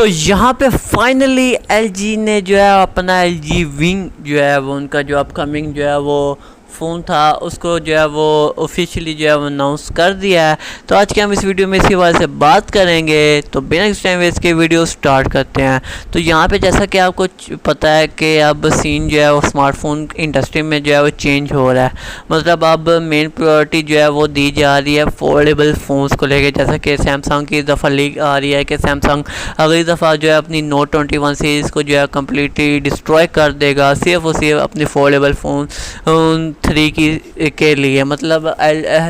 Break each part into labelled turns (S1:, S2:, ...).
S1: तो यहाँ पे फाइनली एलजी ने जो है अपना एलजी विंग जो है वो उनका जो अपकमिंग जो है वो फ़ोन था उसको जो है वो ऑफिशियली जो है वो अनाउंस कर दिया है। तो आज के हम इस वीडियो में इसी बारे से बात करेंगे। तो बिना किसी टाइम वेस्ट के वीडियो स्टार्ट करते हैं। तो यहाँ पे जैसा कि आपको पता है कि अब सीन जो है वो स्मार्टफोन इंडस्ट्री में जो है वो चेंज हो रहा है। मतलब अब मेन प्रायोरिटी जो है वो दी जा रही है फोल्डेबल फ़ोन्स को लेकर। जैसा कि सैमसंग की दफ़ा लीक आ रही है कि सैमसंग अगली दफ़ा जो है अपनी नोट 21 सीरीज़ को जो है कम्प्लीटली डिस्ट्रॉय कर देगा सिर्फ और सिर्फ अपनी फोल्डेबल फ़ोन 3 के लिए। मतलब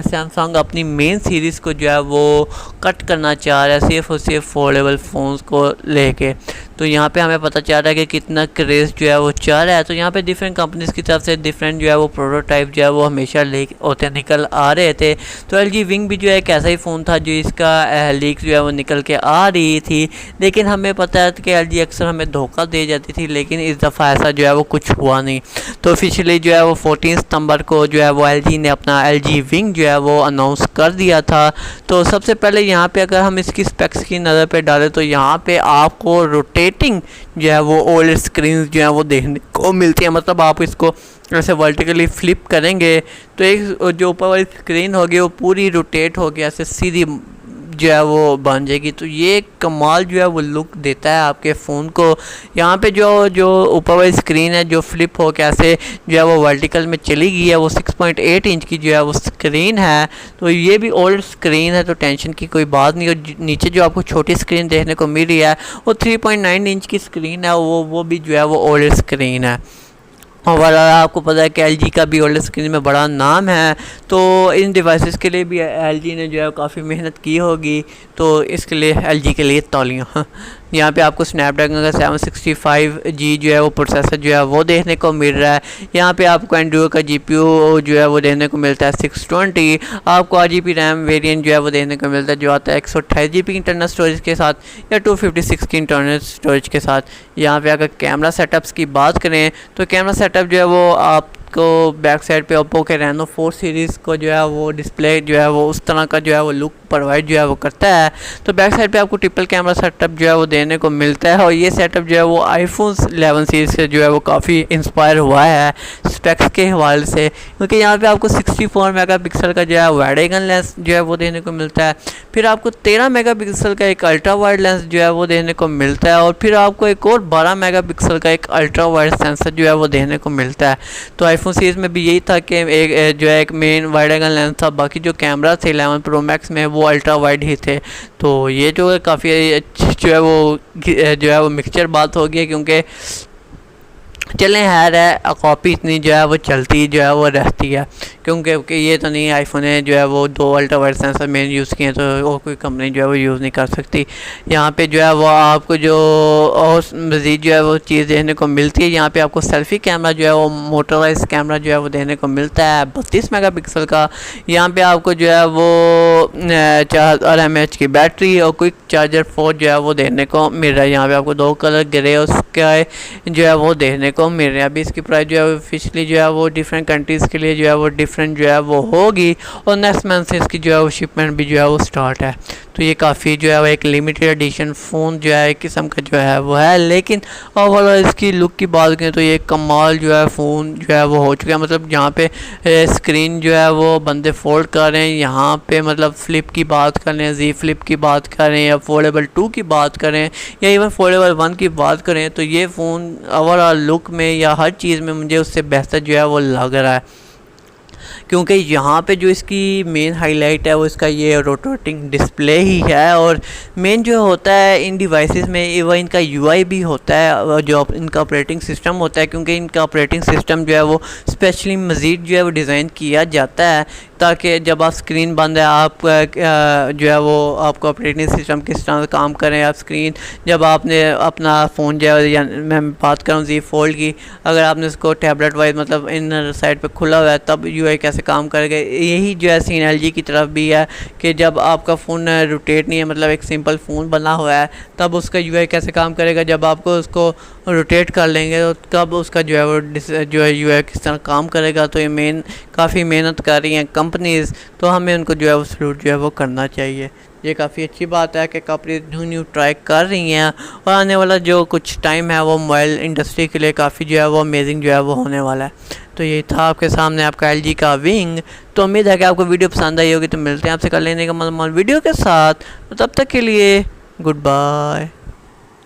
S1: सैमसंग अपनी मेन सीरीज़ को जो है वो कट करना चाह रहा है सिर्फ और सिर्फ फोल्डेबल फ़ोन्स को लेके। तो यहाँ पे हमें पता चल रहा है कि कितना क्रेज़ जो है वो चल रहा है। तो यहाँ पे डिफरेंट कंपनीज़ की तरफ से डिफरेंट जो है वो प्रोटोटाइप जो है वो हमेशा लीक होते निकल आ रहे थे। तो एलजी विंग भी जो है एक ऐसा ही फ़ोन था जो इसका लीक जो है वो निकल के आ रही थी। लेकिन हमें पता है कि एलजी अक्सर हमें धोखा दे जाती थी, लेकिन इस दफ़ा ऐसा जो है वो कुछ हुआ नहीं। तो ऑफिशियली जो है वो 14 सितंबर को जो है वो एलजी ने अपना एलजी विंग जो है वो अनाउंस कर दिया था। तो सबसे पहले यहाँ पे अगर हम इसकी स्पेक्स की नज़र पे डालें तो यहाँ पे आपको रोटेटिंग जो है वो ओल्ड स्क्रीन जो है वो देखने को मिलती है। मतलब आप इसको ऐसे वर्टिकली फ्लिप करेंगे तो एक जो ऊपर वाली स्क्रीन होगी वो पूरी रोटेट होगी, ऐसे सीधी जो है वो बन जाएगी। तो ये कमाल जो है वो लुक देता है आपके फ़ोन को। यहाँ पे जो ऊपर वाली स्क्रीन है जो फ्लिप हो के ऐसे जो है वो वर्टिकल में चली गई है, वो 6.8 इंच की जो है वो स्क्रीन है। तो ये भी ओल्ड स्क्रीन है, तो टेंशन की कोई बात नहीं। और नीचे जो आपको छोटी स्क्रीन देखने को मिल रही है वो 3.9 इंच की स्क्रीन है, वो भी जो है वो ओल्ड स्क्रीन है। और आपको पता है कि एलजी का भी ओल्ड स्क्रीन में बड़ा नाम है। तो इन डिवाइसेस के लिए भी एलजी ने जो है काफ़ी मेहनत की होगी। तो इसके लिए एलजी के लिए तालियां। यहाँ पे आपको स्नैपड्रैगन का 765G जो है वो प्रोसेसर जो है वो देखने को मिल रहा है। यहाँ पे आपको एंड्रॉइड का जीपीयू जो है वो देखने को मिलता है 620। आपको 8GB रैम वेरिएंट जो है वो देखने को मिलता है जो आता है 128GB इंटरनल स्टोरेज के साथ या 256 की इंटरनल स्टोरेज के साथ। यहाँ पे अगर कैमरा सेटअप्स की बात करें तो कैमरा सेटअप जो है वो आपको बैक साइड पे ओप्पो के रेनो 4 सीरीज़ को जो है वो डिस्प्ले जो है वो उस तरह का जो है वो लुक प्रोवाइड जो है वो करता है। तो बैक साइड पे आपको ट्रिपल कैमरा सेटअप जो है वो देने को मिलता है। और ये सेटअप जो है वो आईफोन 11 सीरीज़ से जो है वो काफ़ी इंस्पायर हुआ है स्पेक्स के हवाले से, क्योंकि यहाँ पे आपको 64 मेगापिक्सल का जो है वाइड एंगल लेंस जो है वो देखने को मिलता है। फिर आपको 13 मेगापिक्सल का एक अल्ट्रा वाइड लेंस जो है वो देखने को मिलता है। और फिर आपको एक और 12 मेगापिक्सल का एक अल्ट्रा वाइड सेंसर जो है वो देखने को मिलता है। तो आईफोन सीरीज़ में भी यही था कि एक जो है एक मेन वाइड एंगल लेंस था, बाकी जो कैमरा थे 11 प्रो मैक्स में वो अल्ट्रा वाइड ही थे। तो ये जो है काफ़ी जो है वो मिक्सचर बात हो गई, क्योंकि चलें है कॉपी इतनी जो है वो चलती जो है वो रहती है, क्योंकि ये तो नहीं आईफोन है जो है वो 2 ultra wide sensor main use किए तो और कोई कंपनी जो है वो यूज़ नहीं कर सकती। यहाँ पे जो है वो आपको जो और मज़ीद जो है वो चीज़ देखने को मिलती है। यहाँ पे आपको सेल्फ़ी कैमरा जो है वो मोटराइज कैमरा जो है वो देखने को मिलता है 32 मेगापिक्सल का। यहाँ पे आपको जो है वो 4000 mAh की बैटरी और क्विक चार्जर 4 जो है वो देखने को मिल रहा है। यहाँ पे आपको 2 कलर ग्रे और स्काई जो है वो देखने को मिल रहे हैं। अभी इसकी प्राइस जो है ऑफिशियली जो है वो डिफरेंट कंट्रीज़ के लिए जो है वो डिफरेंट जो है वो होगी और नेक्स्ट मंथ से इसकी जो है वो शिपमेंट भी जो है वो स्टार्ट है। तो ये काफ़ी जो है वो एक लिमिटेड एडिशन फ़ोन जो है एक किस्म का जो है वो है, लेकिन ओवरऑल इसकी लुक की बात करें तो ये कमाल जो है फ़ोन जो है वो हो चुका है। मतलब जहाँ पे स्क्रीन जो है वो बंदे फोल्ड कर रहे हैं, यहाँ पे मतलब फ्लिप की बात करें, जी फ्लिप की बात करें या फोल्डेबल 2 की बात करें या इवन फोल्डेबल 1 की बात करें, तो ये फ़ोन ओवरऑल लुक में या हर चीज़ में मुझे उससे बेहतर जो है वो लग रहा है। क्योंकि यहाँ पे जो इसकी मेन हाईलाइट है वो इसका ये रोटेटिंग डिस्प्ले ही है। और मेन जो होता है इन डिवाइसेस में वो इनका यूआई भी होता है, जो इनका ऑपरेटिंग सिस्टम होता है, क्योंकि इनका ऑपरेटिंग सिस्टम जो है वो स्पेशली मज़ीद जो है वो डिज़ाइन किया जाता है ताकि जब आप स्क्रीन बंद है आप जो है वो आपको ऑपरेटिंग सिस्टम किस तरह काम करें। आप स्क्रीन जब आपने अपना फ़ोन जो है या मैं बात करूँ जी फोल्ड की, अगर आपने उसको टैबलेट वाइज मतलब इनर साइड पे खुला हुआ है तब यूआई कैसे काम करेगा। यही जो है सीन एलजी की तरफ भी है कि जब आपका फ़ोन रोटेट नहीं है, मतलब एक सिंपल फ़ोन बना हुआ है, तब उसका यूआई कैसे काम करेगा। जब आपको उसको रोटेट कर लेंगे तो तब उसका जो है वो जो है यूआई किस तरह काम करेगा। तो ये काफ़ी मेहनत कर रही हैं कंपनीज़, तो हमें उनको जो है वो सलूट जो है वो करना चाहिए। ये काफ़ी अच्छी बात है कि कंपनी न्यू ट्राई कर रही हैं, और आने वाला जो कुछ टाइम है वो मोबाइल इंडस्ट्री के लिए काफ़ी जो है वो अमेजिंग जो है वो होने वाला है। तो ये था आपके सामने आपका LG का विंग। तो उम्मीद है कि आपको वीडियो पसंद आई होगी। तो मिलते हैं आपसे कल लेने का वीडियो के साथ। तो तब तक के लिए गुड बाय।